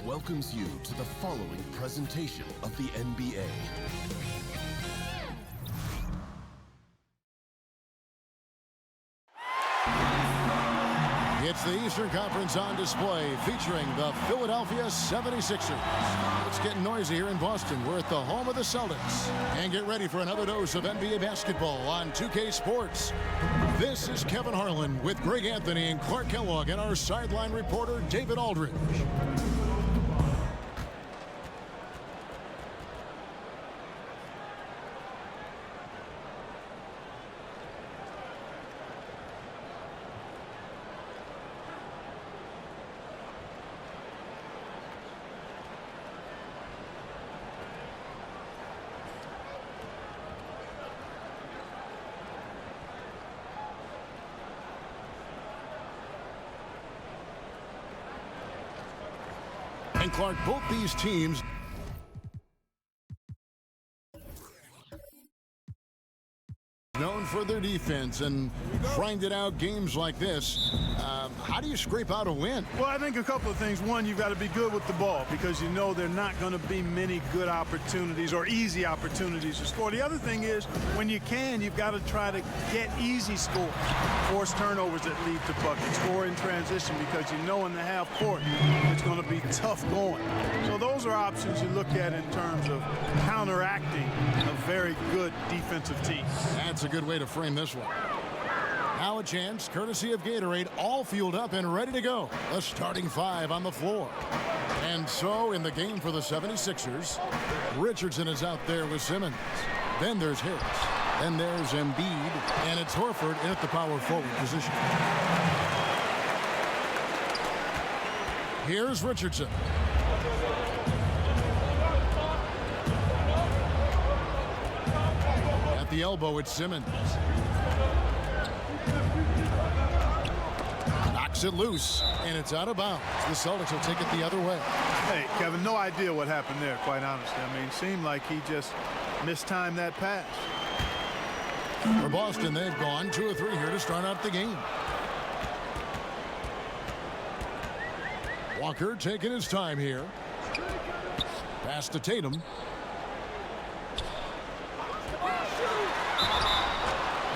CELTICS welcomes you to the following presentation of the NBA. It's the Eastern Conference on display featuring the Philadelphia 76ers. It's getting noisy here in Boston. We're at the home of the Celtics. And get ready for another dose of NBA basketball on 2K Sports. This is Kevin Harlan with Greg Anthony and Clark Kellogg and our sideline reporter David Aldridge. And Clark, both these teams known for their defense and grinded out games like this. How do you scrape out a win? Well, I think a couple of things. One, you've got to be good with the ball because you know there are not going to be many good opportunities or easy opportunities to score. The other thing is when you can, you've got to try to get easy scores. Force turnovers that lead to buckets. Score in transition because you know in the half court it's going to be tough going. So those are options you look at in terms of counteracting a very good defensive team. That's a good way to frame this one. Now a chance, courtesy of Gatorade, all fueled up and ready to go. The starting five on the floor. And so in the game for the 76ers, Richardson is out there with Simmons. Then there's Harris. Then there's Embiid. And it's Horford in at the power forward position. Here's Richardson. At the elbow, it's Simmons. Knocks it loose, and it's out of bounds. The Celtics will take it the other way. Hey, Kevin, no idea what happened there, quite honestly. I mean, it seemed like he just mistimed that pass. For Boston, they've gone 2 of 3 here to start out the game. Walker taking his time here. Pass to Tatum.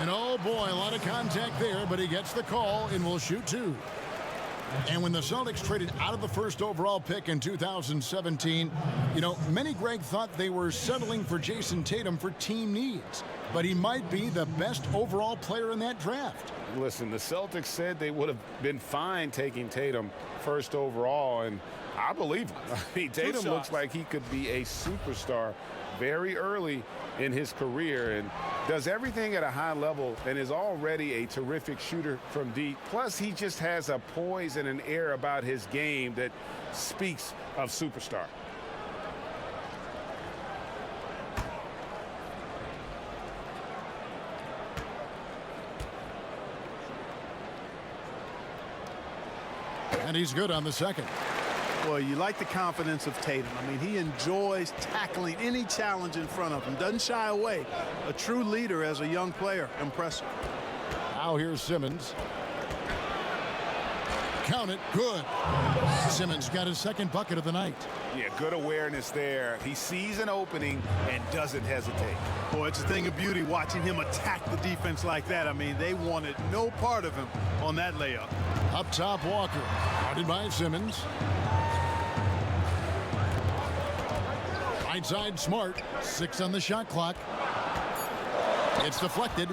And oh boy, a lot of contact there, but he gets the call and will shoot 2. And when the Celtics traded out of the first overall pick in 2017, you know, many, Greg, thought they were settling for Jason Tatum for team needs. But he might be the best overall player in that draft. Listen, the Celtics said they would have been fine taking Tatum first overall, and I believe him. I mean, Tatum looks like he could be a superstar very early in his career and does everything at a high level and is already a terrific shooter from deep. Plus, he just has a poise and an air about his game that speaks of superstar. And he's good on the second. Well, you like the confidence of Tatum. I mean, he enjoys tackling any challenge in front of him. Doesn't shy away. A true leader as a young player. Impressive. Now here's Simmons. Count it. Good. Simmons got his second bucket of the night. Yeah, good awareness there. He sees an opening and doesn't hesitate. Boy, it's a thing of beauty watching him attack the defense like that. I mean, they wanted no part of him on that layup. Up top, Walker. Guarded by Simmons. Right side, Smart. 6 on the shot clock. It's deflected.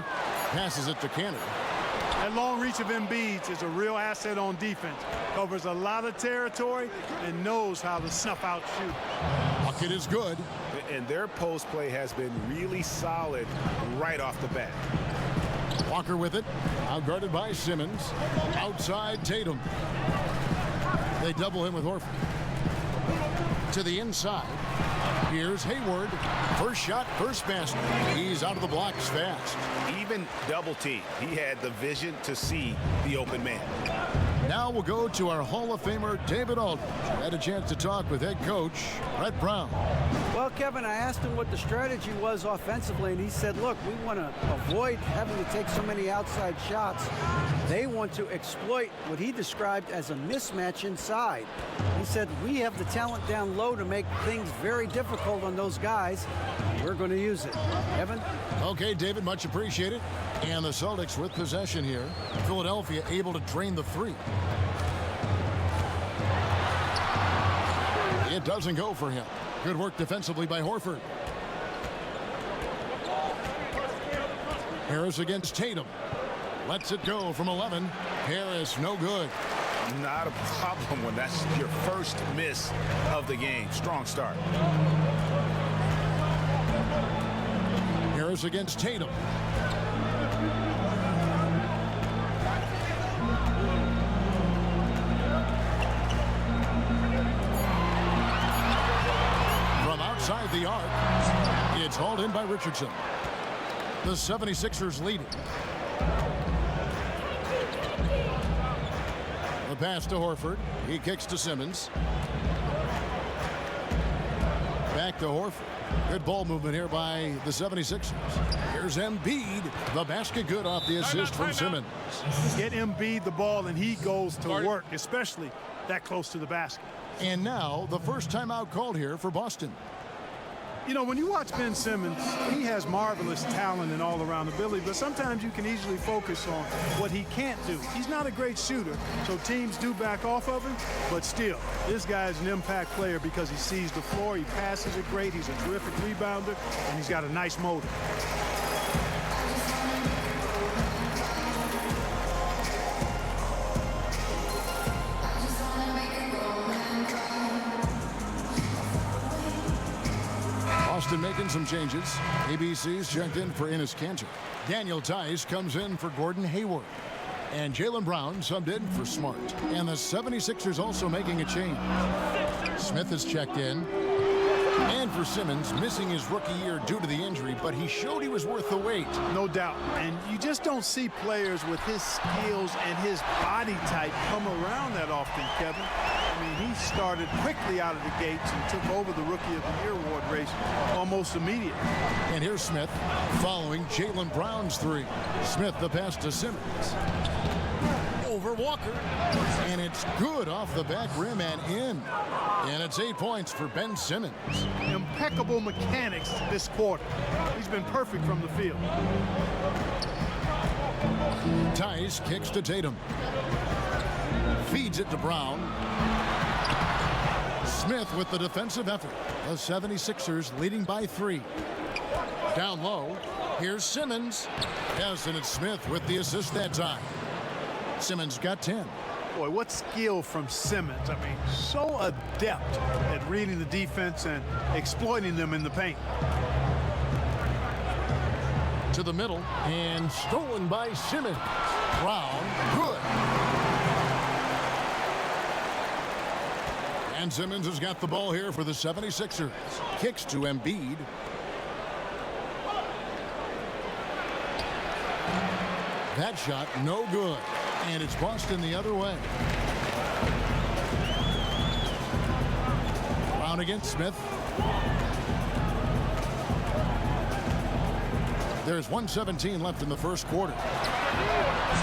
Passes it to Cannon. That long reach of Embiid is a real asset on defense. Covers a lot of territory and knows how to snuff out shoot. Bucket is good. And their post play has been really solid right off the bat. Walker with it. Out guarded by Simmons. Outside, Tatum. They double him with Horford. To the inside. Here's Hayward. First shot, first basket. He's out of the blocks fast. Even double team. He had the vision to see the open man. Now we'll go to our Hall of Famer, David Aldridge. Had a chance to talk with head coach Brett Brown. Well, Kevin, I asked him what the strategy was offensively, and he said, look, we want to avoid having to take so many outside shots. They want to exploit what he described as a mismatch inside. He said, we have the talent down low to make things very difficult on those guys. We're going to use it. Evan? Okay, David, much appreciated. And the Celtics with possession here. Philadelphia able to drain the three. It doesn't go for him. Good work defensively by Horford. Harris against Tatum. Lets it go from 11. Harris, no good. Not a problem when that's your first miss of the game. Strong start. Harris against Tatum. From outside the arc, it's hauled in by Richardson. The 76ers lead it. The pass to Horford. He kicks to Simmons. Back to Horford. Good ball movement here by the 76ers. Here's Embiid. The basket good off the assist from Simmons. Get Embiid the ball and he goes to work, especially that close to the basket. And now the first timeout called here for Boston. You know, when you watch Ben Simmons, he has marvelous talent and all-around ability, but sometimes you can easily focus on what he can't do. He's not a great shooter, so teams do back off of him, but still, this guy is an impact player because he sees the floor, he passes it great, he's a terrific rebounder, and he's got a nice motor. Boston making some changes. ABC's checked in for Enes Kanter. Daniel Tice comes in for Gordon Hayward. And Jaylen Brown subbed in for Smart. And the 76ers also making a change. Smith is checked in. And for Simmons, missing his rookie year due to the injury, but he showed he was worth the wait. No doubt. And you just don't see players with his skills and his body type come around that often, Kevin. I mean, he started quickly out of the gates and took over the Rookie of the Year award race almost immediately. And here's Smith following Jaylen Brown's three. Smith the pass to Simmons. Over Walker. And it's good off the back rim and in. And it's 8 points for Ben Simmons. Impeccable mechanics this quarter. He's been perfect from the field. Tice kicks to Tatum. Feeds it to Brown. Smith with the defensive effort. The 76ers leading by 3. Down low. Here's Simmons. Yes, and it's Smith with the assist that time. Simmons got 10. Boy, what skill from Simmons. I mean, so adept at reading the defense and exploiting them in the paint. To the middle, and stolen by Simmons. Brown, good. And Simmons has got the ball here for the 76ers. Kicks to Embiid. That shot, no good. And it's Boston the other way. Brown against Smith. There's 1:17 left in the first quarter.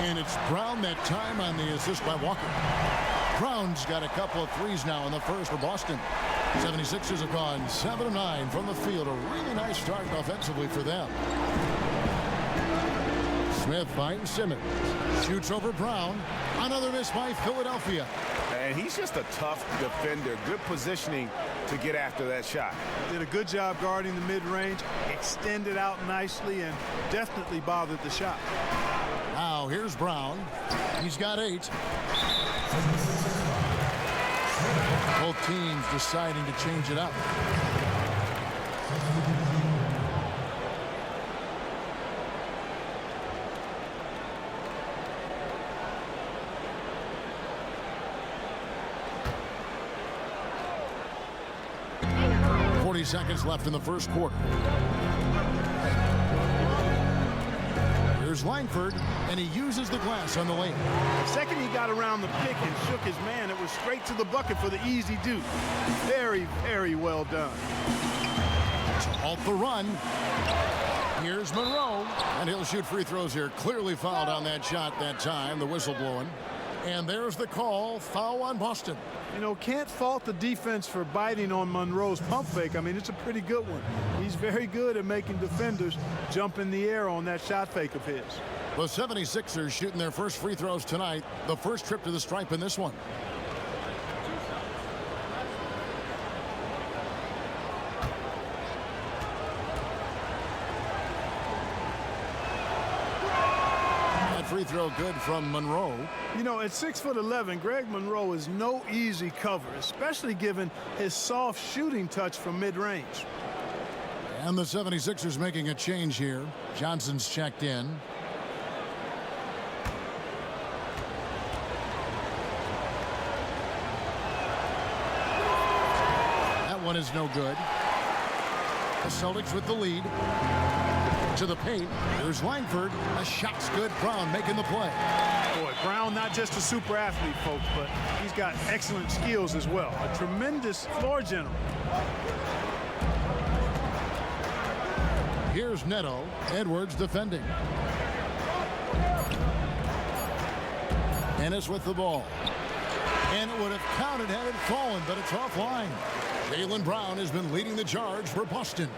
And it's Brown that time on the assist by Walker. Brown's got a couple of threes now in the first for Boston. 76ers have gone 7 of 9 from the field. A really nice start offensively for them. Smith finds Simmons. Shoots over Brown. Another miss by Philadelphia. And he's just a tough defender. Good positioning to get after that shot. Did a good job guarding the mid-range, extended out nicely, and definitely bothered the shot. Now here's Brown. He's got 8. Both teams deciding to change it up. Seconds left in the first quarter. Here's Langford, and he uses the glass on the lane. The second he got around the pick and shook his man, it was straight to the bucket for the easy deuce. Very, very well done. To halt the run. Here's Monroe, and he'll shoot free throws here. Clearly fouled on that shot that time, the whistle blowing. And there's the call, foul on Boston. You know, can't fault the defense for biting on Monroe's pump fake. I mean, it's a pretty good one. He's very good at making defenders jump in the air on that shot fake of his. The 76ers shooting their first free throws tonight. The first trip to the stripe in this one. Free throw good from Monroe. You know, at 6'11", Greg Monroe is no easy cover, especially given his soft shooting touch from mid-range. And the 76ers making a change here. Johnson's checked in. That one is no good. The Celtics with the lead. To the paint. There's Langford. A shot's good. Brown making the play. Boy, Brown not just a super athlete, folks, but he's got excellent skills as well. A tremendous floor general. Here's Neto. Edwards defending. Ennis with the ball. And it would have counted had it fallen, but it's offline. Jaylen Brown has been leading the charge for Boston.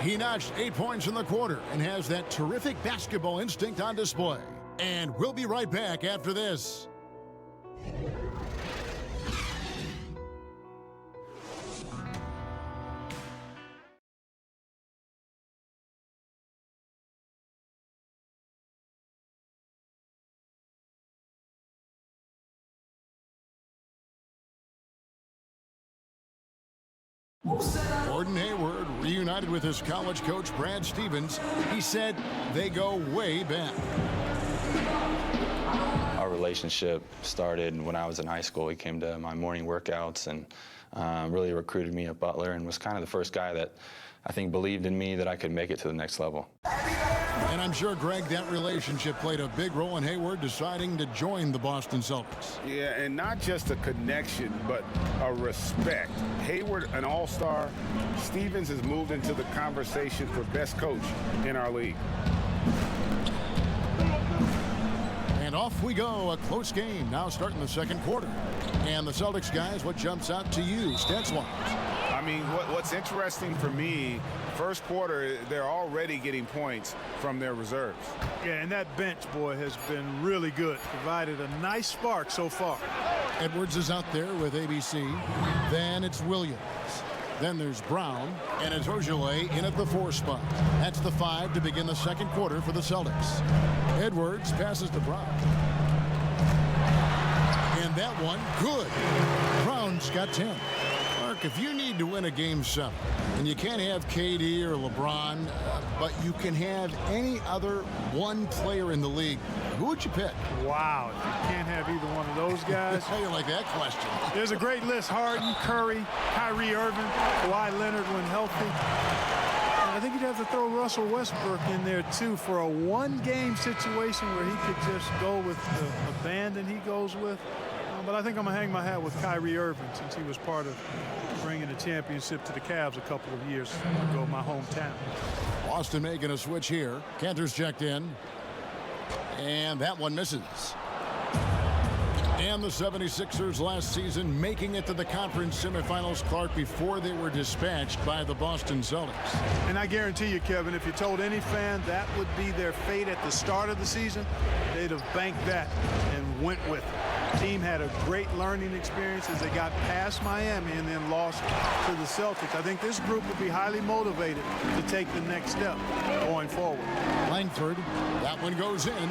He notched 8 points in the quarter and has that terrific basketball instinct on display. And we'll be right back after this. Gordon Hayward reunited with his college coach Brad Stevens. He said they go way back. Our relationship started when I was in high school. He came to my morning workouts and really recruited me at Butler and was kind of the first guy that I think believed in me that I could make it to the next level. And I'm sure, Greg, that relationship played a big role in Hayward deciding to join the Boston Celtics. Yeah, and not just a connection, but a respect. Hayward, an all-star. Stevens has moved into the conversation for best coach in our league. And off we go, a close game now starting the second quarter. And the Celtics guys, what jumps out to you, stats-wise? I mean, what's interesting for me, first quarter, they're already getting points from their reserves. Yeah, and that bench, boy, has been really good. Provided a nice spark so far. Edwards is out there with ABC. Then it's Williams. Then there's Brown, and it's Ogilvy in at the 4 spot. That's the 5 to begin the second quarter for the Celtics. Edwards passes to Brown. And that one, good. Brown's got 10. Mark, if you need to win a game 7, and you can't have KD or LeBron, but you can have any other one player in the league, who would you pick? Wow, you can't have either one of those guys. How you like that question? There's a great list. Harden, Curry, Kyrie Irving, Kawhi Leonard when healthy. And I think you'd have to throw Russell Westbrook in there, too, for a one-game situation where he could just go with the abandon he goes with. But I think I'm going to hang my hat with Kyrie Irving since he was part of bringing a championship to the Cavs a couple of years ago, my hometown. Boston making a switch here. Cantor's checked in. And that one misses. And the 76ers last season making it to the conference semifinals, Clark, before they were dispatched by the Boston Celtics. And I guarantee you, Kevin, if you told any fan that would be their fate at the start of the season, they'd have banked that and went with it. The team had a great learning experience as they got past Miami and then lost to the Celtics. I think this group will be highly motivated to take the next step going forward. Langford, that one goes in.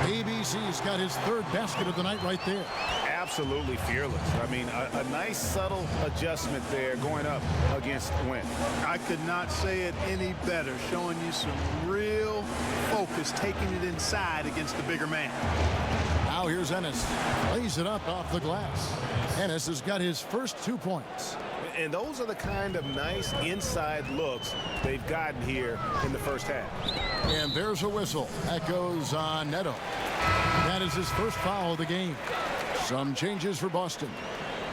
ABC's got his third basket of the night right there. Absolutely fearless. I mean, a nice subtle adjustment there going up against Wynn. I could not say it any better, showing you some real focus, taking it inside against the bigger man. Now here's Ennis. Lays it up off the glass. Ennis has got his first 2 points. And those are the kind of nice inside looks they've gotten here in the first half. And there's a whistle. That goes on Neto. That is his first foul of the game. Some changes for Boston.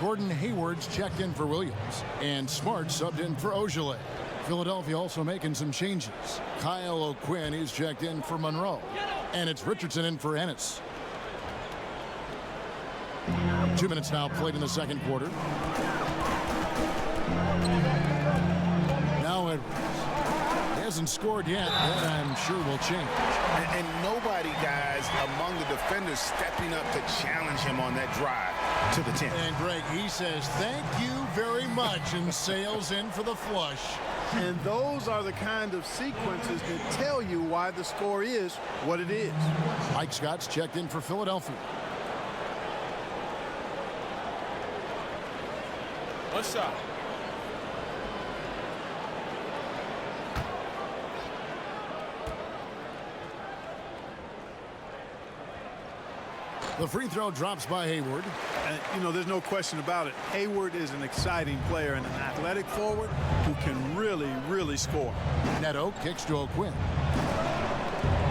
Gordon Hayward's checked in for Williams. And Smart subbed in for Ogilvy. Philadelphia also making some changes. Kyle O'Quinn is checked in for Monroe. And it's Richardson in for Ennis. 2 minutes now played in the second quarter. Now Edwards. He hasn't scored yet. That I'm sure will change. And nobody, guys, among the defenders stepping up to challenge him on that drive to the 10. And Greg, he says, thank you very much, and sails in for the flush. And those are the kind of sequences that tell you why the score is what it is. Mike Scott's checked in for Philadelphia. What's up? The free throw drops by Hayward. And, you know, there's no question about it. Hayward is an exciting player and an athletic forward who can really, really score. Neto kicks to O'Quinn.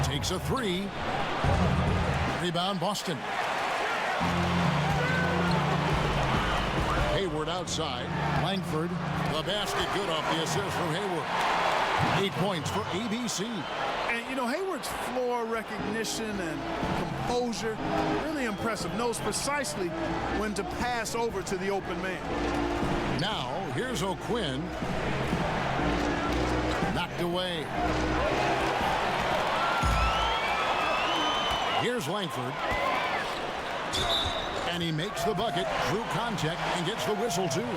Takes a three. Rebound Boston. Hayward outside. Langford. The basket good off the assist from Hayward. 8 points for ABC. And, you know, Hayward's floor recognition and composure, really impressive. Knows precisely when to pass over to the open man. Now, here's O'Quinn. Knocked away. Here's Langford. And he makes the bucket through contact and gets the whistle, too.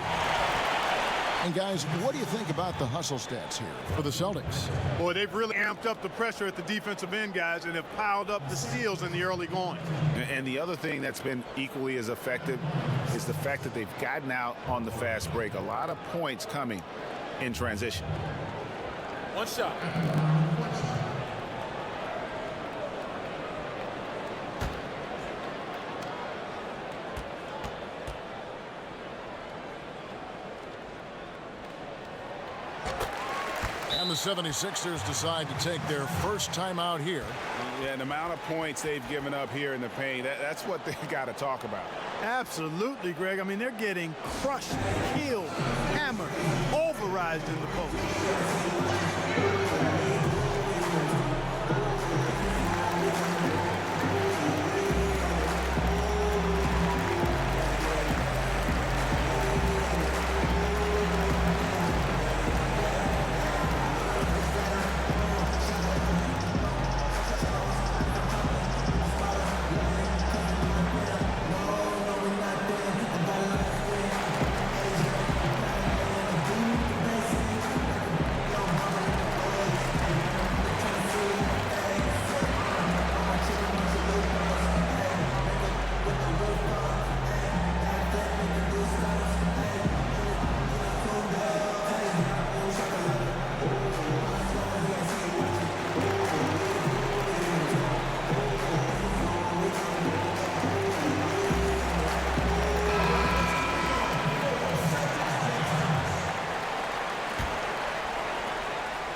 And, guys, what do you think about the hustle stats here for the Celtics? Boy, they've really amped up the pressure at the defensive end, guys, and have piled up the steals in the early going. And the other thing that's been equally as effective is the fact that they've gotten out on the fast break. A lot of points coming in transition. One shot. And the 76ers decide to take their first time out here. Yeah, the amount of points they've given up here in the paint, that's what they got to talk about. Absolutely, Greg. I mean, they're getting crushed, killed, hammered, pulverized in the post.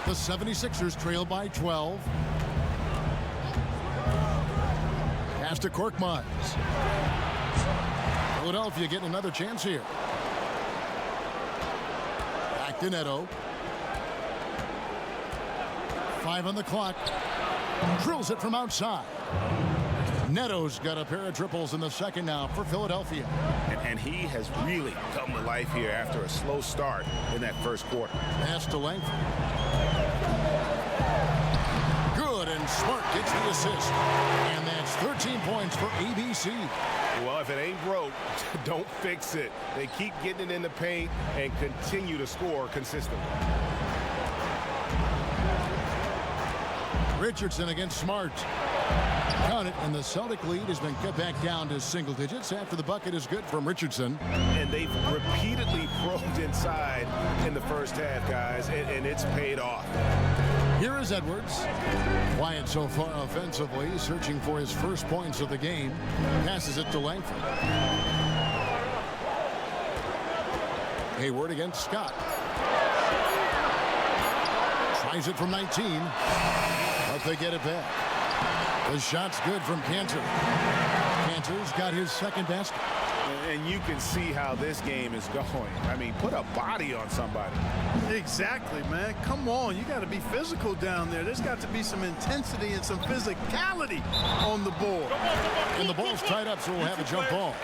The 76ers trail by 12. Pass to Korkmaz. Philadelphia getting another chance here. Back to Neto. 5 on the clock. Drills it from outside. Neto's got a pair of triples in the second now for Philadelphia. And he has really come to life here after a slow start in that first quarter. Pass to Langford. Good, and Smart gets the assist. And that's 13 points for ABC. Well, if it ain't broke, don't fix it. They keep getting it in the paint and continue to score consistently. Richardson against Smart. Count it, and the Celtic lead has been cut back down to single digits after the bucket is good from Richardson. And they've repeatedly probed inside in the first half, guys, and it's paid off. Here is Edwards. Quiet so far offensively, searching for his first points of the game. Passes it to Langford. Hayward against Scott. Tries it from 19, but they get it back. The shot's good from Cantor. Cantor's got his second basket. And you can see how this game is going. I mean, put a body on somebody. Exactly, man. Come on. You got to be physical down there. There's got to be some intensity and some physicality on the board. And the ball's tied up, so we'll have a jump ball.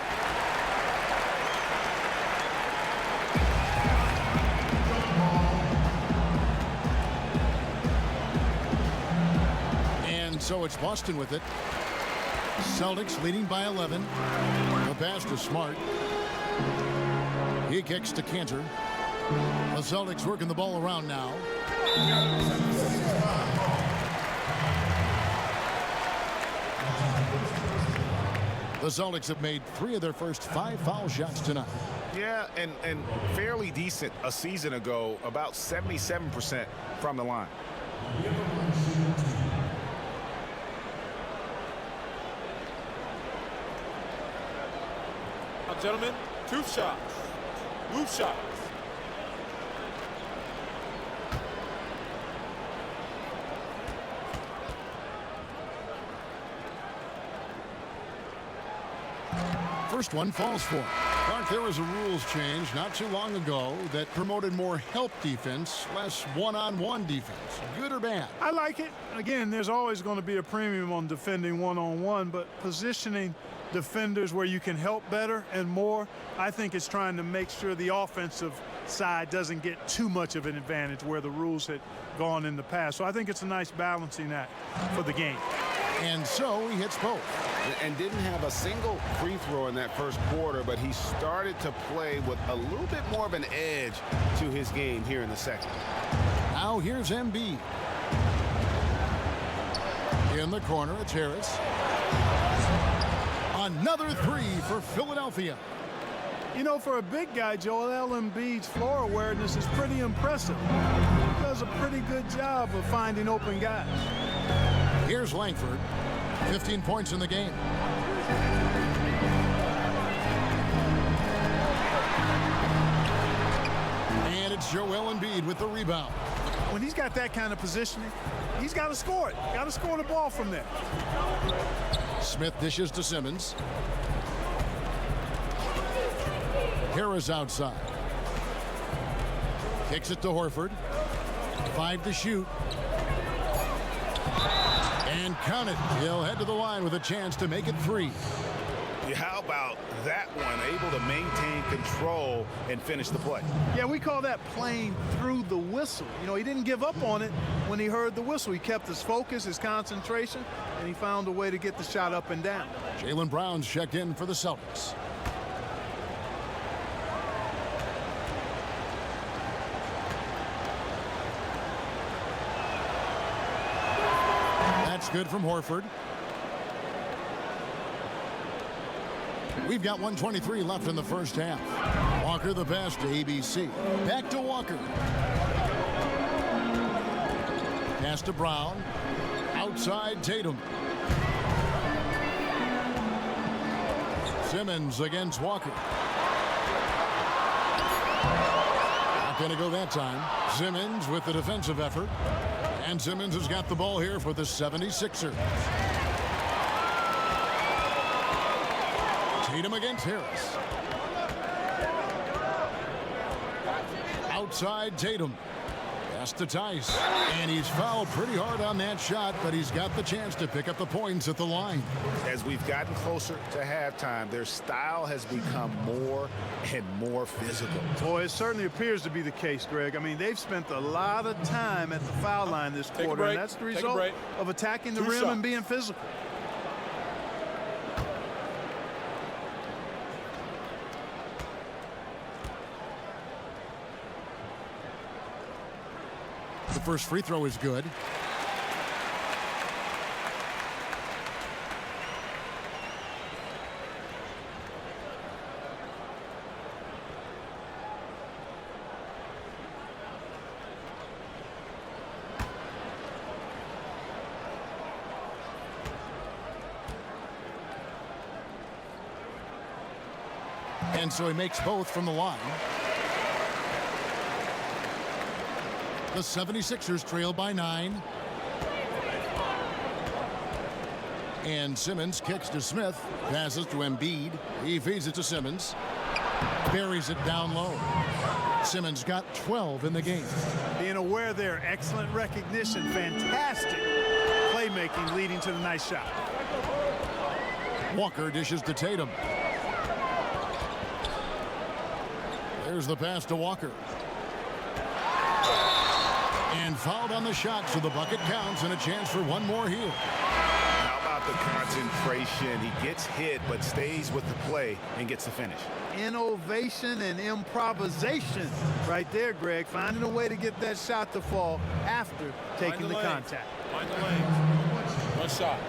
And so it's Boston with it. Celtics leading by 11. The pass to Smart. He kicks to Cantor. The Celtics working the ball around now. The Celtics have made 3 of their first 5 foul shots tonight. Yeah, and fairly decent a season ago, about 77% from the line. Now, gentlemen, 2 shots. Move shots. First one falls for him. Clark, there was a rules change not too long ago that promoted more help defense, less one-on-one defense. Good or bad? I like it. Again, there's always going to be a premium on defending one-on-one, but positioning defenders where you can help better and more, I think it's trying to make sure the offensive side doesn't get too much of an advantage where the rules had gone in the past. So I think it's a nice balancing act for the game. And so he hits both. And didn't have a single free throw in that first quarter, but he started to play with a little bit more of an edge to his game here in the second. Now here's Embiid. In the corner, it's Harris. Another 3 for Philadelphia. You know, for a big guy, Joel Embiid's floor awareness is pretty impressive. He does a pretty good job of finding open guys. Here's Langford. 15 points in the game. And it's Joel Embiid with the rebound. When he's got that kind of positioning, he's got to score it. Got to score the ball from there. Smith dishes to Simmons. Harris outside. Kicks it to Horford. 5 to shoot. And count it. He'll head to the line with a chance to make it 3. Yeah, how about that one? Able to maintain control and finish the play. Yeah, we call that playing through the whistle. You know, he didn't give up on it when he heard the whistle. He kept his focus, his concentration, and he found a way to get the shot up and down. Jaylen Brown's checked in for the Celtics. That's good from Horford. We've got 1:23 left in the first half. Walker the pass to ABC. Back to Walker. Pass to Brown. Outside Tatum. Simmons against Walker. Not going to go that time. Simmons with the defensive effort. And Simmons has got the ball here for the 76ers. Tatum against Harris. Outside Tatum. Pass to Tice. And he's fouled pretty hard on that shot, but he's got the chance to pick up the points at the line. As we've gotten closer to halftime, their style has become more and more physical. Boy, it certainly appears to be the case, Greg. I mean, they've spent a lot of time at the foul line this quarter, and that's the result of attacking the rim and being physical. The first free throw is good. And so he makes both from the line. The 76ers trail by 9. And Simmons kicks to Smith. Passes to Embiid. He feeds it to Simmons. Buries it down low. Simmons got 12 in the game. Being aware there, excellent recognition, fantastic playmaking leading to the nice shot. Walker dishes to Tatum. There's the pass to Walker. And fouled on the shot, so the bucket counts and a chance for one more here. How about the concentration? He gets hit but stays with the play and gets the finish. Innovation and improvisation right there, Greg. Finding a way to get that shot to fall after taking the contact. Find the lane. One shot.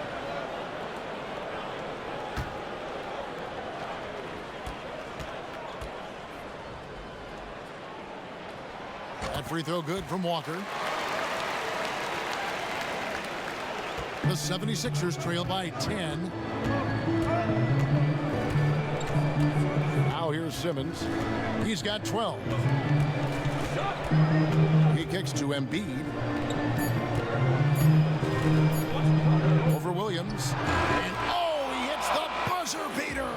That free throw good from Walker. The 76ers trail by 10. Now here's Simmons. He's got 12. He kicks to Embiid. Over Williams. And oh, he hits the buzzer beater.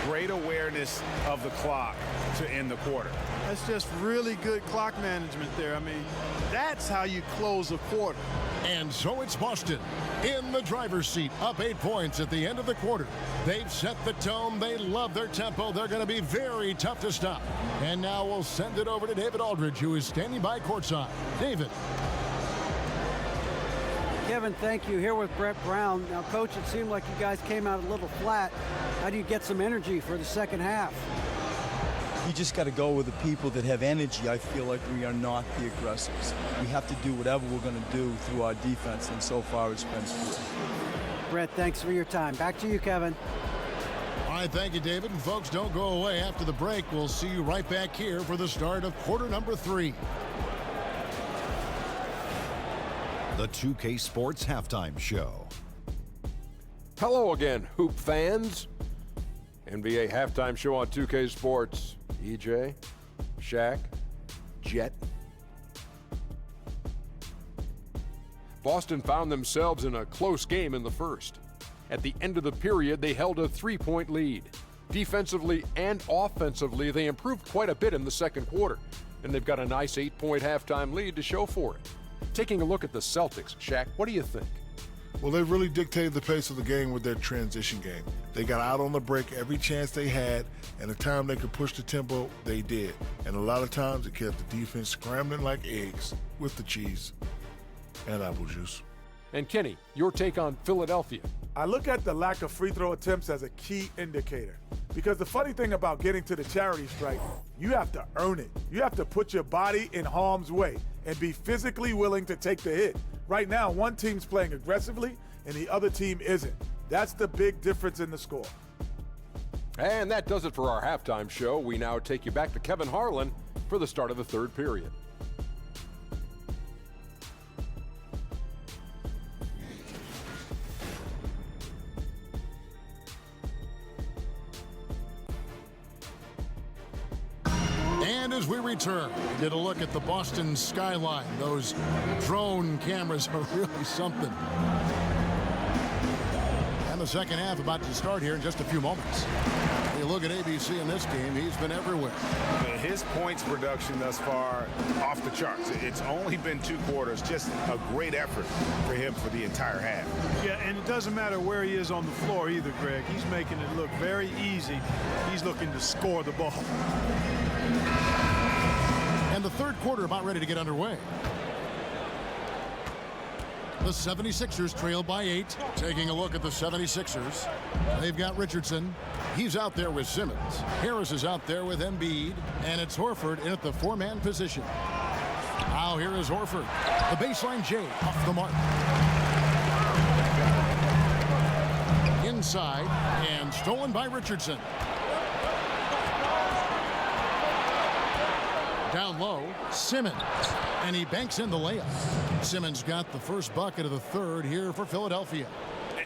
Great awareness of the clock to end the quarter. That's just really good clock management there. I mean, that's how you close a quarter. And so it's Boston in the driver's seat, up 8 points at the end of the quarter. They've set the tone. They love their tempo. They're going to be very tough to stop. And now we'll send it over to David Aldridge, who is standing by courtside. David. Kevin, thank you. Here with Brett Brown. Now, Coach, it seemed like you guys came out a little flat. How do you get some energy for the second half? You just got to go with the people that have energy. I feel like we are not the aggressors. We have to do whatever we're going to do through our defense, and so far it's been good. Brett, thanks for your time. Back to you, Kevin. All right, thank you, David. And folks, don't go away. After the break, we'll see you right back here for the start of quarter number 3. The 2K Sports Halftime Show. Hello again, Hoop fans. NBA Halftime Show on 2K Sports. EJ, Shaq, Jet. Boston found themselves in a close game in the first. At the end of the period, they held a 3-point lead. Defensively and offensively, they improved quite a bit in the second quarter, and they've got a nice 8-point halftime lead to show for it. Taking a look at the Celtics, Shaq, what do you think? Well, they really dictated the pace of the game with their transition game. They got out on the break every chance they had, and the time they could push the tempo, they did. And a lot of times it kept the defense scrambling like eggs with the cheese and apple juice. And Kenny, your take on Philadelphia. I look at the lack of free throw attempts as a key indicator. Because the funny thing about getting to the charity stripe, you have to earn it. You have to put your body in harm's way and be physically willing to take the hit. Right now, one team's playing aggressively and the other team isn't. That's the big difference in the score. And that does it for our halftime show. We now take you back to Kevin Harlan for the start of the third period. And as we return, we get a look at the Boston skyline. Those drone cameras are really something. And the second half about to start here in just a few moments. You look at ABC in this game, he's been everywhere. His points production thus far off the charts. It's only been 2 quarters, just a great effort for him for the entire half. Yeah, and it doesn't matter where he is on the floor either, Greg. He's making it look very easy. He's looking to score the ball. And the third quarter about ready to get underway. The 76ers trail by 8. Taking a look at the 76ers. They've got Richardson. He's out there with Simmons. Harris is out there with Embiid. And it's Horford in at the 4-man position. Now here is Horford. The baseline J off the mark. Inside and stolen by Richardson. Down low, Simmons, and he banks in the layup. Simmons got the first bucket of the third here for Philadelphia.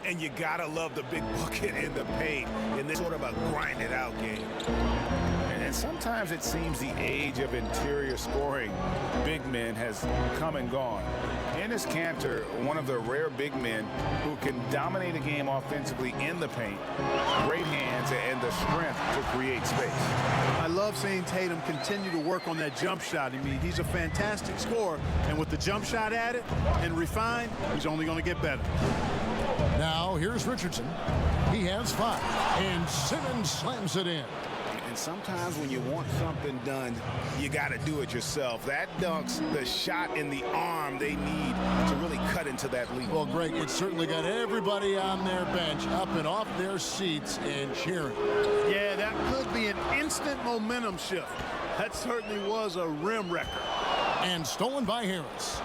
And you gotta love the big bucket in the paint in this sort of a grind-it-out game. And And sometimes it seems the age of interior scoring big men has come and gone. Enes Kanter, one of the rare big men who can dominate a game offensively in the paint, great hands and the strength to create space. I love seeing Tatum continue to work on that jump shot. I mean, he's a fantastic scorer, and with the jump shot added and refined, he's only going to get better. Now here's Richardson. He has 5, and Simmons slams it in. And sometimes when you want something done, you got to do it yourself. That dunks the shot in the arm they need to really cut into that lead. Well, Greg, it certainly got everybody on their bench up and off their seats and cheering. Yeah, that could be an instant momentum shift. That certainly was a rim wrecker. And stolen by Harris.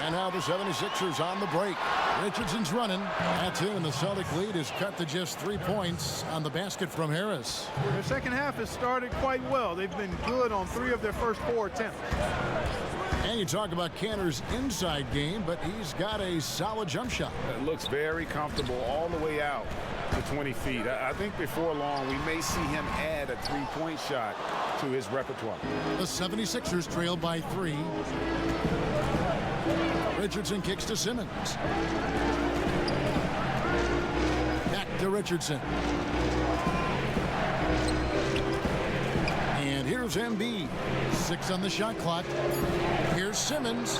And now the 76ers on the break. Richardson's running. That's it, and the Celtic lead is cut to just 3 points on the basket from Harris. Their second half has started quite well. They've been good on 3 of their first 4 attempts. And you talk about Kanter's inside game, but he's got a solid jump shot. It looks very comfortable all the way out to 20 feet. I think before long we may see him add a 3-point shot to his repertoire. The 76ers trail by 3. Richardson kicks to Simmons. Back to Richardson. And here's Embiid. 6 on the shot clock. Here's Simmons.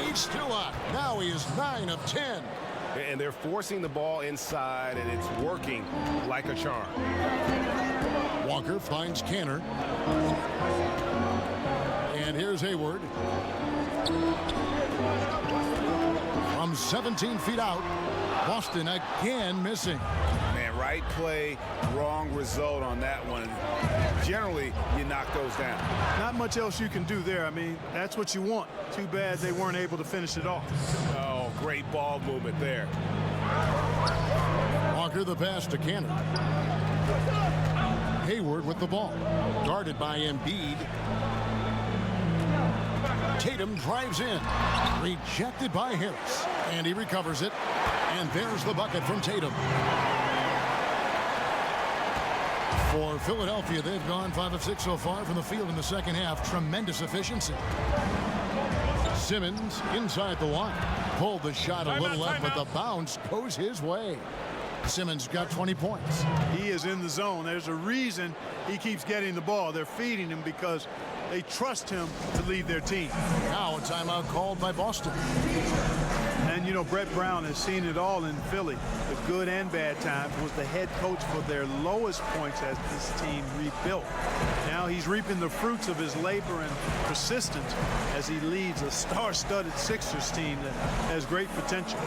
He's still up. Now he is 9 of 10. And they're forcing the ball inside, and it's working like a charm. Walker finds Kanter. And here's Hayward. From 17 feet out, Boston again missing. Man, right play, wrong result on that one. Generally, you knock those down. Not much else you can do there. I mean, that's what you want. Too bad they weren't able to finish it off. Oh, great ball movement there. Walker the pass to Kanter. Hayward with the ball. Guarded by Embiid. Tatum drives in. Rejected by Harris. And he recovers it. And there's the bucket from Tatum. For Philadelphia, they've gone 5 of 6 so far from the field in the second half. Tremendous efficiency. Simmons inside the line. Pulled the shot a little left, but the bounce goes his way. Simmons got 20 points. He is in the zone. There's a reason he keeps getting the ball. They're feeding him because they trust him to lead their team. Now a timeout called by Boston. And, you know, Brett Brown has seen it all in Philly. The good and bad times. Was the head coach for their lowest points as this team rebuilt. Now he's reaping the fruits of his labor and persistence as he leads a star-studded Sixers team that has great potential.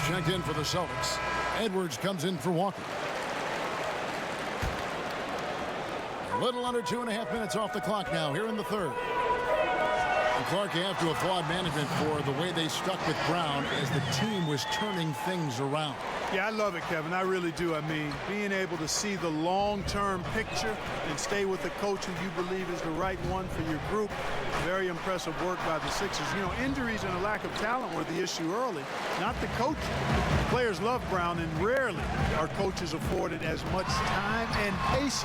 Checked in for the Celtics. Edwards comes in for Walker. A little under 2.5 minutes off the clock now here in the third. And Clark, you have to applaud management for the way they stuck with Brown as the team was turning things around. Yeah, I love it, Kevin. I really do. I mean, being able to see the long-term picture and stay with the coach who you believe is the right one for your group. Very impressive work by the Sixers. You know, injuries and a lack of talent were the issue early, not the coaching. Players love Brown, and rarely are coaches afforded as much time and patience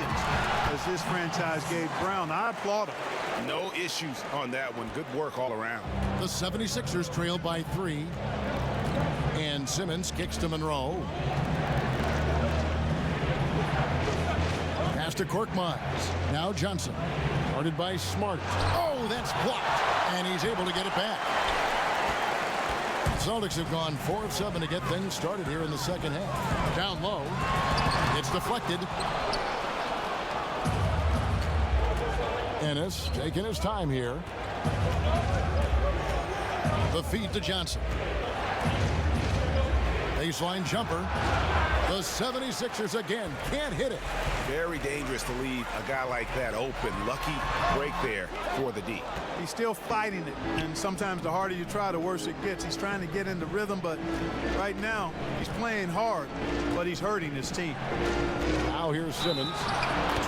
as this franchise gave Brown. I applaud him. No issues on that one. Good work all around. The 76ers trail by 3. And Simmons kicks to Monroe. Pass to Korkmaz. Now Johnson. Guarded by Smart. Oh, that's blocked. And he's able to get it back. The Celtics have gone 4 of 7 to get things started here in the second half. Down low. It's deflected. Ennis taking his time here. The feed to Johnson. Baseline jumper. The 76ers again can't hit it. Very dangerous to leave a guy like that open. Lucky break there for the D. He's still fighting it, and sometimes the harder you try, the worse it gets. He's trying to get into rhythm, but right now he's playing hard, but he's hurting his team. Now here's Simmons.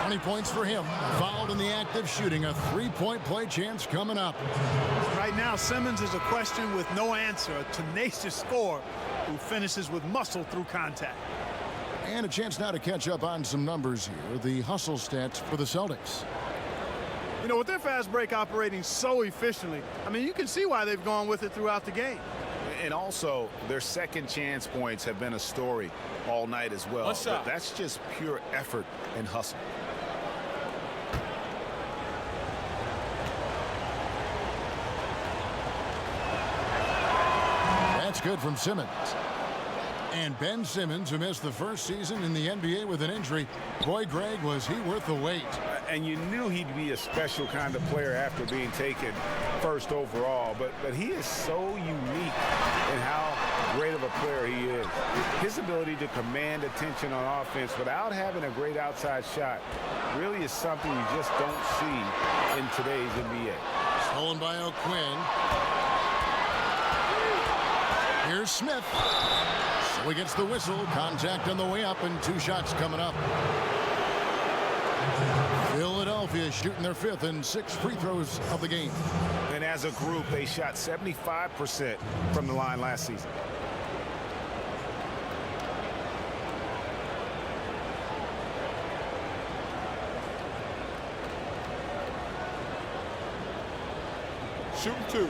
20 points for him. Fouled in the act of shooting. A three-point play chance coming up. Right now, Simmons is a question with no answer. A tenacious scorer who finishes with muscle through contact. And a chance now to catch up on some numbers here. The hustle stats for the Celtics. You know, with their fast break operating so efficiently, I mean, you can see why they've gone with it throughout the game. And also, their second chance points have been a story all night as well. One shot. That's just pure effort and hustle. That's good from Simmons. And Ben Simmons, who missed the first season in the NBA with an injury, boy, Greg, was he worth the wait. And you knew he'd be a special kind of player after being taken first overall, but he is so unique in how great of a player he is. His ability to command attention on offense without having a great outside shot really is something you just don't see in today's NBA. Stolen by O'Quinn. Here's Smith. So he gets the whistle. Contact on the way up, and two shots coming up. Philadelphia shooting their fifth and 6 free throws of the game. And as a group, they shot 75% from the line last season. Shooting 2.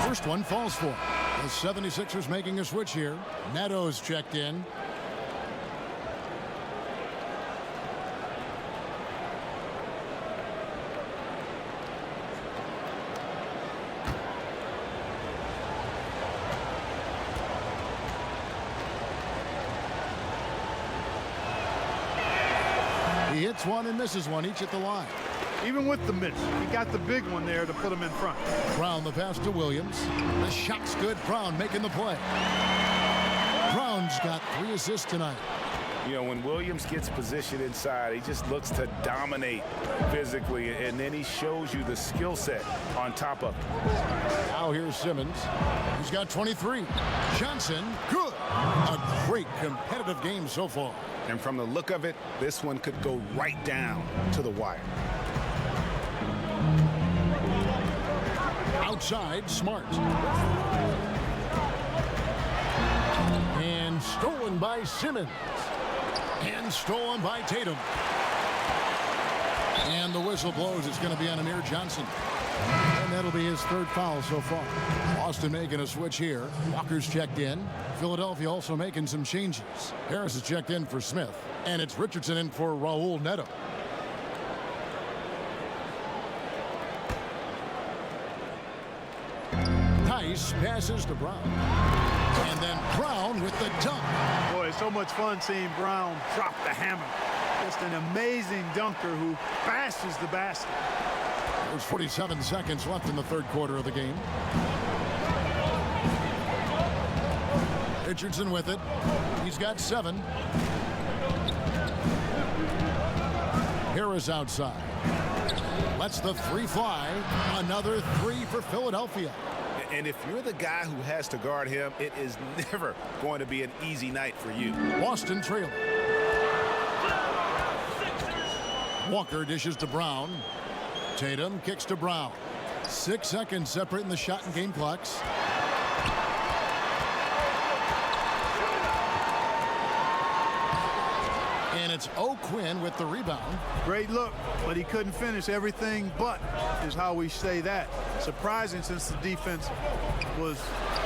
First one falls for. The 76ers making a switch here. Neto's checked in. He hits one and misses one, each at the line. Even with the miss, he got the big one there to put him in front. Brown the pass to Williams. The shot's good. Brown making the play. Brown's got 3 assists tonight. You know, when Williams gets positioned inside, he just looks to dominate physically, and then he shows you the skill set on top of it. Now here's Simmons. He's got 23. Johnson, good. A great competitive game so far. And from the look of it, this one could go right down to the wire. Outside, Smart. And stolen by Simmons. And stolen by Tatum. And the whistle blows. It's going to be on Amir Johnson. And that'll be his 3rd foul so far. Boston making a switch here. Walker's checked in. Philadelphia also making some changes. Harris is checked in for Smith. And it's Richardson in for Raul Neto. Tice passes to Brown. And then Brown with the dunk. Boy, it's so much fun seeing Brown drop the hammer. Just an amazing dunker who bashes the basket. There's 47 seconds left in the 3rd quarter of the game. Richardson with it. He's got 7. Harris outside. Lets the 3 fly. Another 3 for Philadelphia. And if you're the guy who has to guard him, it is never going to be an easy night for you. Boston trailing. Walker dishes to Brown. Tatum kicks to Brown. 6 seconds separating the shot and game clocks. And it's O'Quinn with the rebound. Great look, but he couldn't finish. Everything but is how we say that. Surprising since the defense was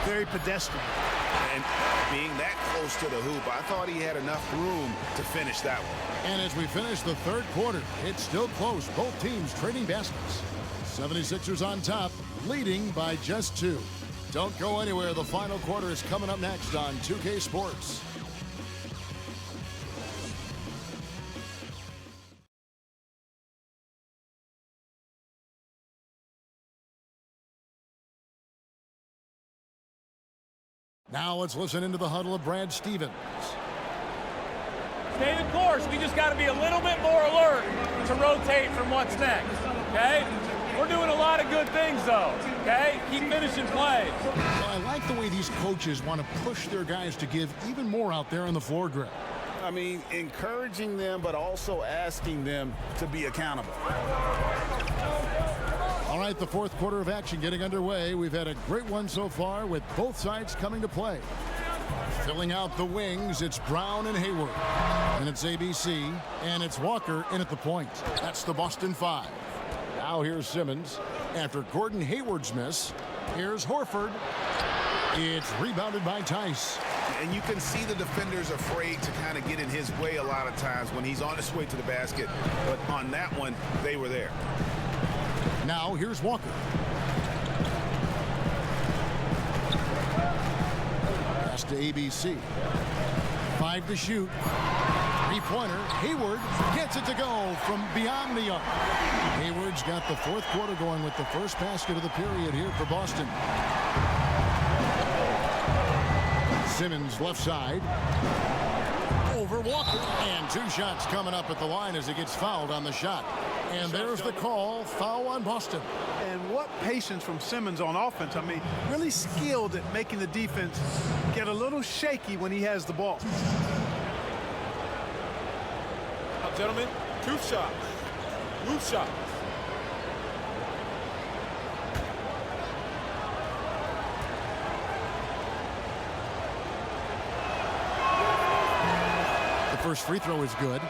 very pedestrian. And being that close to the hoop, I thought he had enough room to finish that one. And as we finish the 3rd quarter, it's still close. Both teams trading baskets. 76ers on top, leading by just 2. Don't go anywhere. The final quarter is coming up next on 2K Sports. Now let's listen into the huddle of Brad Stevens. Stay the course. We just got to be a little bit more alert to rotate from what's next, okay? We're doing a lot of good things, though, okay? Keep finishing plays. Well, I like the way these coaches want to push their guys to give even more out there on the floor, Greg. I mean, encouraging them, but also asking them to be accountable. All right, the fourth quarter of action getting underway. We've had a great one so far with both sides coming to play. Filling out the wings, it's Brown and Hayward. And it's ABC, and it's Walker in at the point. That's the Boston 5. Now here's Simmons. After Gordon Hayward's miss, here's Horford. It's rebounded by Tice. And you can see the defenders afraid to kind of get in his way a lot of times when he's on his way to the basket. But on that one, they were there. Now here's Walker. Pass to ABC. 5 to shoot. Three-pointer. Hayward gets it to go from beyond the arc. Hayward's got the fourth quarter going with the first basket of the period here for Boston. Simmons left side. Over Walker. And 2 shots coming up at the line as he gets fouled on the shot. And there's the call. Foul on Boston. And what patience from Simmons on offense. I mean, really skilled at making the defense get a little shaky when he has the ball. Now, gentlemen, 2 shots. Loose shots. The first free throw is good.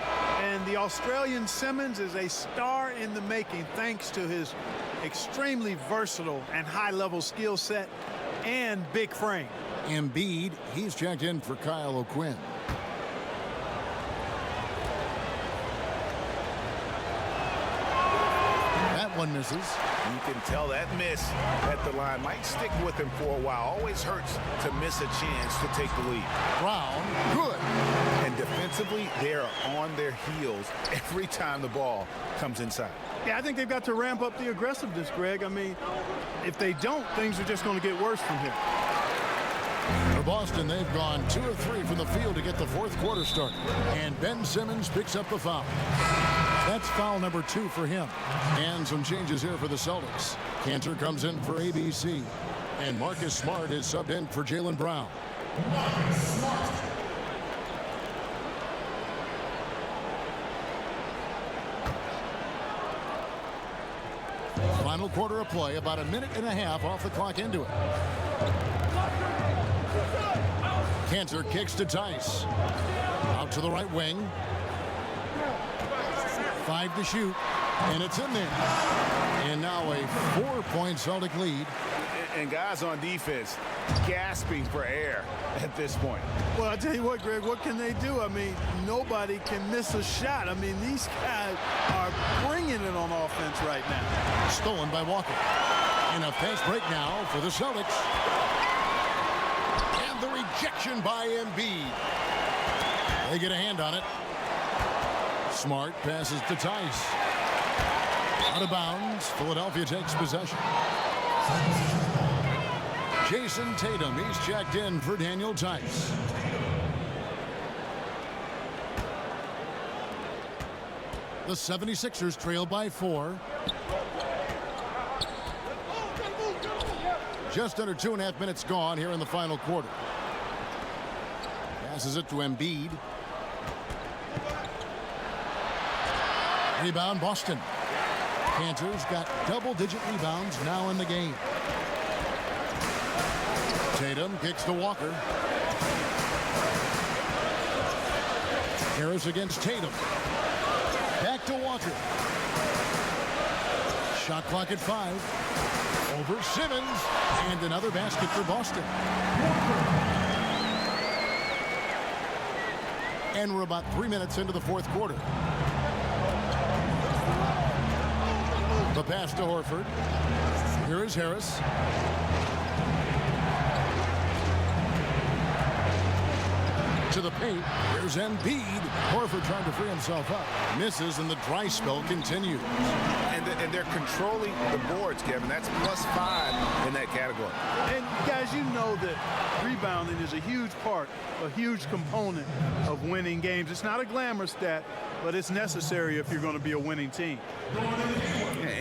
And the Australian Simmons is a star in the making thanks to his extremely versatile and high-level skill set and big frame. Embiid, he's checked in for Kyle O'Quinn. That one misses. You can tell that miss at the line might stick with him for a while. Always hurts to miss a chance to take the lead. Brown, good. And defensively, they're on their heels every time the ball comes inside. Yeah, I think they've got to ramp up the aggressiveness, Greg. I mean, if they don't, things are just going to get worse from here. For Boston, they've gone 2 of 3 from the field to get the fourth quarter started. And Ben Simmons picks up the foul. That's foul number 2 for him. And some changes here for the Celtics. Cantor comes in for ABC. And Marcus Smart is subbed in for Jaylen Brown. Final quarter of play, about a minute and a half off the clock into it. Cantor kicks to Tice. Out to the right wing. 5 to shoot, and it's in there. And now a 4-point Celtic lead. And guys on defense gasping for air at this point. Well, I tell you what, Greg, what can they do? I mean, nobody can miss a shot. I mean, these guys are bringing it on offense right now. Stolen by Walker. And a fast break now for the Celtics. And the rejection by Embiid. They get a hand on it. Smart passes to Tice. Out of bounds. Philadelphia takes possession. Jason Tatum, he's checked in for Daniel Tice. The 76ers trail by 4. Just under 2.5 minutes gone here in the final quarter. Passes it to Embiid. Rebound Boston. Cantor's got double-digit rebounds now in the game. Tatum kicks to Walker. Harris against Tatum. Back to Walker. Shot clock at 5. Over Simmons. And another basket for Boston. And we're about 3 minutes into the fourth quarter. The pass to Horford. Here is Harris. To into the paint. Here's Embiid. Horford trying to free himself up. Misses, and the dry spell continues. And they're controlling the boards, Kevin. That's +5 in that category. And guys, you know that rebounding is a huge part, a huge component of winning games. It's not a glamour stat, but it's necessary if you're going to be a winning team.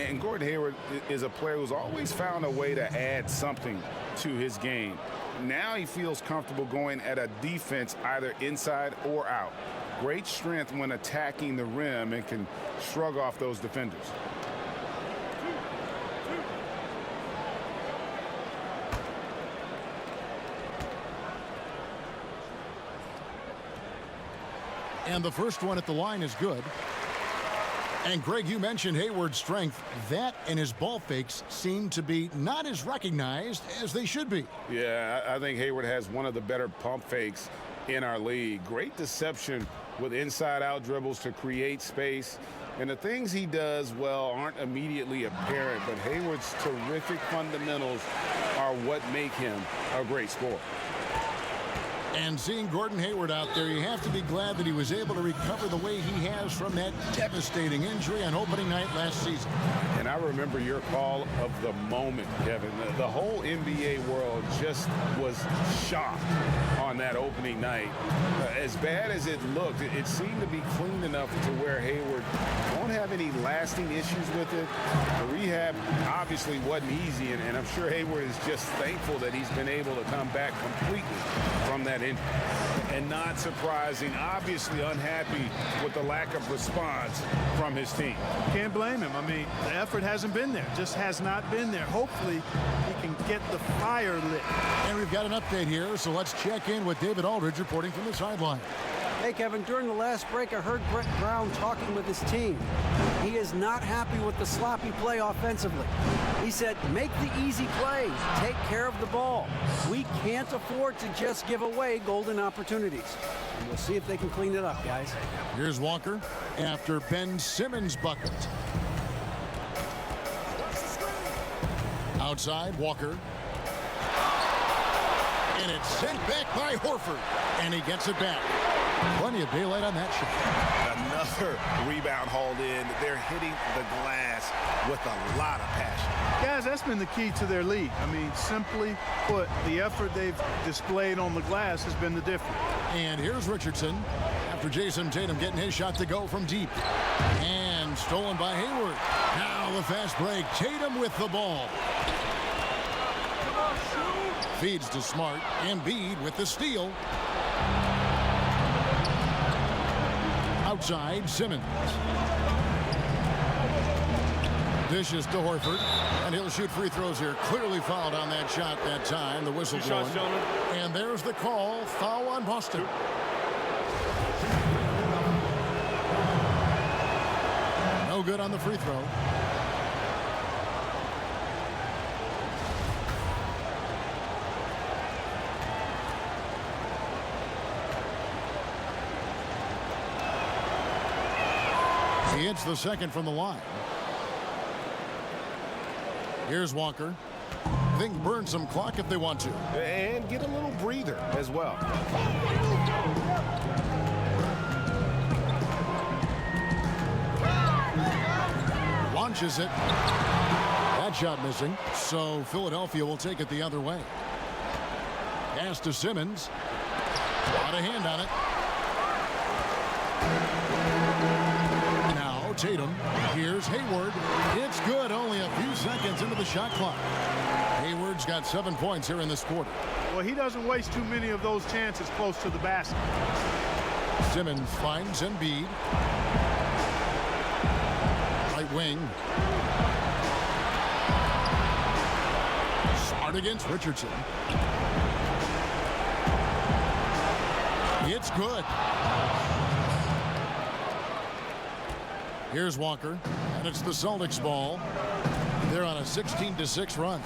And Gordon Hayward is a player who's always found a way to add something to his game. Now he feels comfortable going at a defense either inside or out. Great strength when attacking the rim and can shrug off those defenders. And the first one at the line is good. And Greg, you mentioned Hayward's strength. That and his ball fakes seem to be not as recognized as they should be. Yeah, I think Hayward has one of the better pump fakes in our league. Great deception with inside-out dribbles to create space. And the things he does well aren't immediately apparent, but Hayward's terrific fundamentals are what make him a great scorer. And seeing Gordon Hayward out there, you have to be glad that he was able to recover the way he has from that devastating injury on opening night last season. And I remember your call of the moment, Kevin. The whole NBA world just was shocked on that opening night. As bad as it looked, it seemed to be clean enough to where Hayward won't have any lasting issues with it. The rehab obviously wasn't easy, and I'm sure Hayward is just thankful that he's been able to come back completely from that injury. And not surprising, obviously unhappy with the lack of response from his team. Can't blame him. I mean, the effort hasn't been there, just has not been there. Hopefully he can get the fire lit. And we've got an update here, so let's check in with David Aldridge reporting from the sideline. Hey, Kevin, during the last break, I heard Brett Brown talking with his team. He is not happy with the sloppy play offensively. He said, make the easy plays, take care of the ball. We can't afford to just give away golden opportunities. And we'll see if they can clean it up, guys. Here's Walker after Ben Simmons' bucket. Outside, Walker. And it's sent back by Horford. And he gets it back. Plenty of daylight on that shot. Another rebound hauled in. They're hitting the glass with a lot of passion. Guys, that's been the key to their lead. I mean, simply put, the effort they've displayed on the glass has been the difference. And here's Richardson after Jason Tatum getting his shot to go from deep. And stolen by Hayward. Now the fast break. Tatum with the ball. Feeds to Smart. Embiid with the steal. Outside, Simmons. Dishes to Horford, and he'll shoot free throws here. Clearly fouled on that shot that time. The whistle blowing. And there's the call. Foul on Boston. No good on the free throw. He hits the second from the line. Here's Walker. They can burn some clock if they want to. And get a little breather as well. Launches it. That shot missing. So Philadelphia will take it the other way. Pass to Simmons. Got a hand on it. Tatum. Here's Hayward. It's good. Only a few seconds into the shot clock. Hayward's got 7 points here in this quarter. Well, he doesn't waste too many of those chances close to the basket. Simmons finds Embiid. Right wing. Smart against Richardson. It's good. Here's Walker, and it's the Celtics ball. They're on a 16-6 run.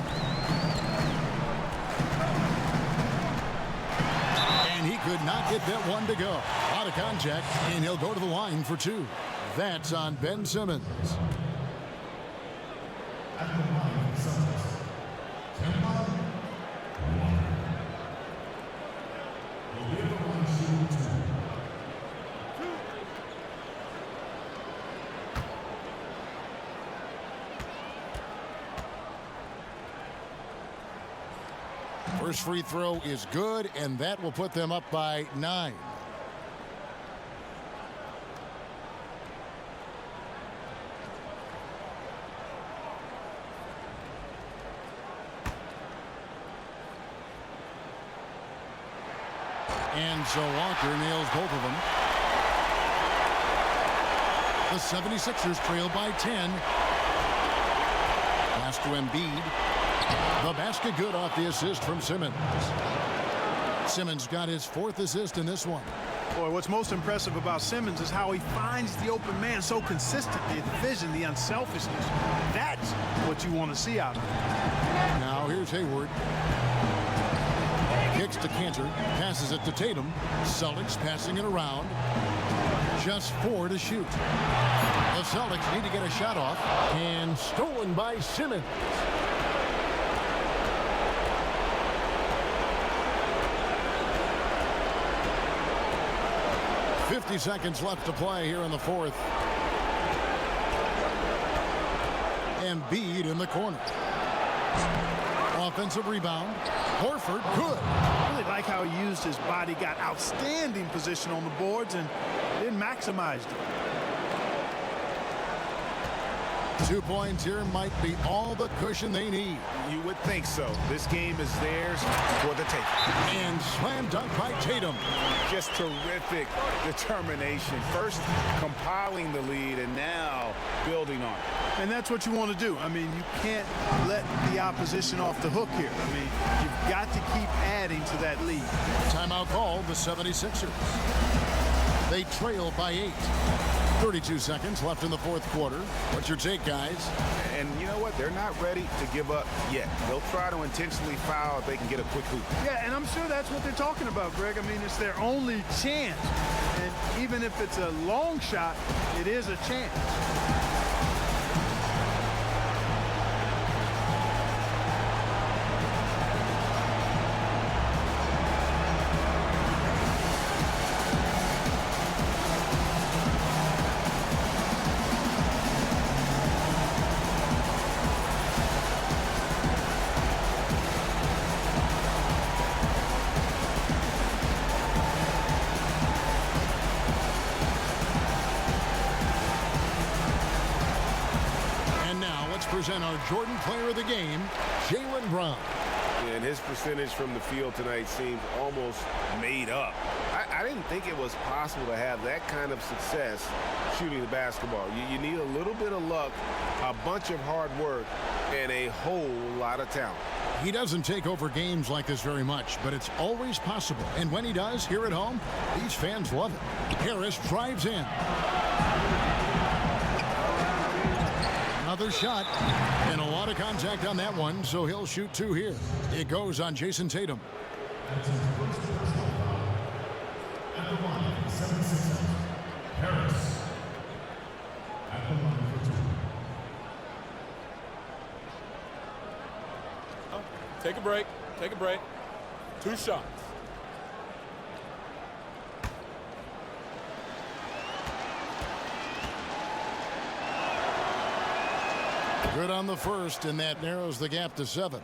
And he could not get that one to go. Out of contact, and he'll go to the line for two. That's on Ben Simmons. Will be the one shooting First free throw is good, and that will put them up by 9. And so Walker nails both of them. The 76ers trail by 10. Pass to Embiid. The basket good off the assist from Simmons. Simmons got his 4th assist in this one. Boy, what's most impressive about Simmons is how he finds the open man so consistently. The vision, the unselfishness. That's what you want to see out of him. Now here's Hayward. Kicks to Cantor. Passes it to Tatum. Celtics passing it around. Just 4 to shoot. The Celtics need to get a shot off. And stolen by Simmons. .50 seconds left to play here in the 4th. Embiid in the corner. Offensive rebound. Horford, good. I really like how he used his body, got outstanding position on the boards, and then maximized it. 2 points here might be all the cushion they need. You would think so. This game is theirs for the taking. And slam dunk by Tatum. Just terrific determination. First compiling the lead and now building on it. And that's what you want to do. I mean, you can't let the opposition off the hook here. I mean, you've got to keep adding to that lead. Timeout called the 76ers. They trail by 8. 32 seconds left in the 4th quarter. What's your take, guys? And you know what? They're not ready to give up yet. They'll try to intentionally foul if they can get a quick hoop. Yeah, and I'm sure that's what they're talking about, Greg. I mean, it's their only chance. And even if it's a long shot, it is a chance. Present our Jordan Player of the Game, Jaylen Brown. And his percentage from the field tonight seemed almost made up. I didn't think it was possible to have that kind of success shooting the basketball. You need a little bit of luck, a bunch of hard work, and a whole lot of talent. He doesn't take over games like this very much, but it's always possible. And when he does, here at home, these fans love it. Harris drives in. Another shot, and a lot of contact on that one, so he'll shoot 2 here. It goes on Jason Tatum. At the line, 76 Harris. At the line for 2. Oh, take a break. Take a break. 2 shots. Good on the first, and that narrows the gap to 7.